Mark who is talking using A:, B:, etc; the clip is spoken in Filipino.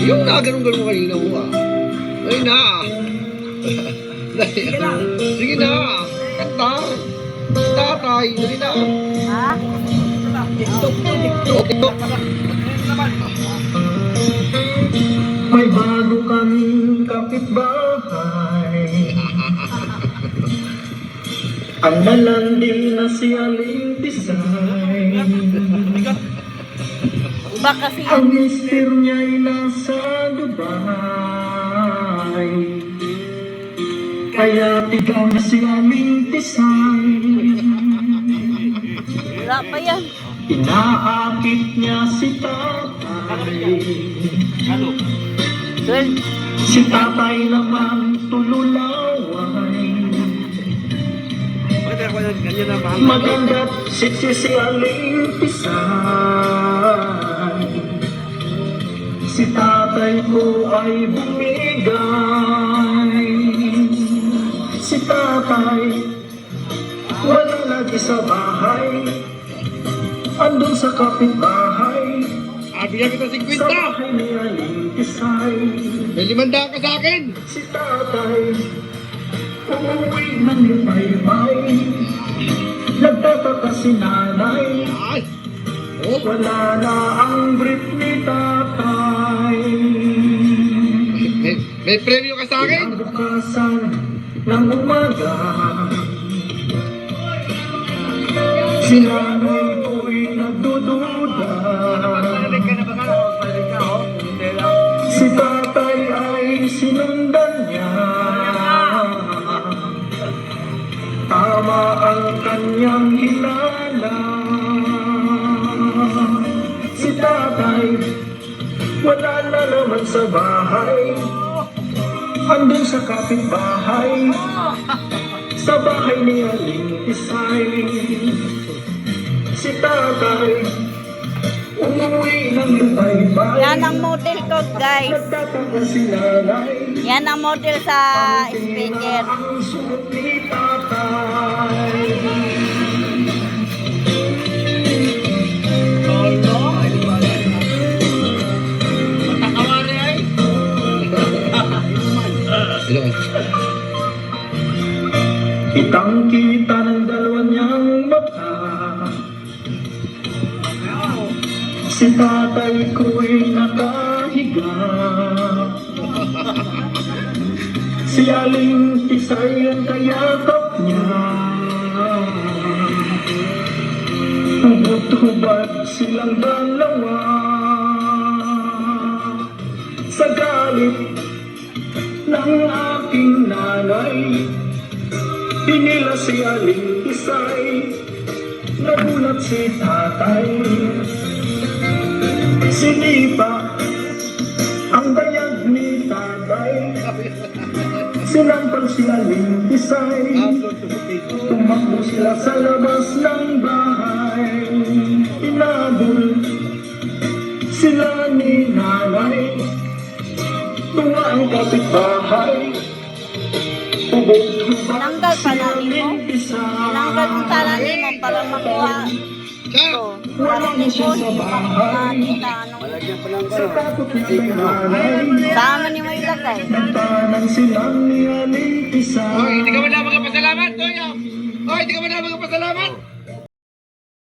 A: Yung naganong-ganong kanina mo ah. Dali na.
B: Sige lang.
A: Sige na. Kanta. Tatay. Dali na.
C: Ha?
B: TikTok to, TikTok.
A: O, TikTok.
D: May bago kaming kapitbahay. Ang malandi na si Aling Tisay.
C: Iba kasi
D: Ang mister niya'y nasa Dubai. Kaya tigaw na si Aling Tisay.
C: wala pa yan.
D: Inaakit niya si tatay.
C: Well,
D: Si tatay naman tululaway.
B: Ganyan na mahal.
D: Maganda't si Aling Tisay. Si tatay ko ay bumigay. Si tatay wala lagi sa bahay. Andun sa kapitbahay.
A: Bigyan kita
D: Sa
A: 50.
D: bahay ni Aling Tisay.
A: May 500 ka sa akin.
D: Si tatay umuwi ng lumay-may. Nagtataka si nanay.
A: Ay. Oh.
D: Wala na ang brief ni tatay.
A: May premyo ka sa akin.
D: Kinabukasan ng umaga, si nanay ko'y nagdududa. Si tatay ay sinundan niya. Tama ang kanyang hinala. Si tatay wala na naman sa bahay. Andun sa kapitbahay. Sa bahay ni Aling Tisay. Si tatay umuwi ng lumaybay.
C: yan ang model ko, guys.
D: Nagtataka si nanay.
C: Yan ang model sa speaker.
D: Ang suot ni tatay.
A: Ilan?
D: Kitang-kita ng dalawa niyang mata. Si tatay ko'y nakahiga. Si Aling Tisay ang kayakap niya. Hubot-hubad silang dalawa. Sa galit ng aking nanay, pinila si Aling Tisay. Nagulat si tatay. Sinipa ang bayag ni tatay. Sinampal si Aling Tisay. Tumakbo sila sa labas ng bahay. Inabol sila ni nanay. Tunga ang kapitbahay.
C: Tinanggal pa namin mo. Tinanggal ang talanin mo para makuha. Ito. Para ni Boss, makita anong
D: Sa takot na kay nanay,
C: sama ni mo ilagay.
D: nagtanang silang ni Aling Tisay.
A: Hoy, hindi ka ba na magpasalamat, Toyo? Hoy, hindi ka ba na magpasalamat?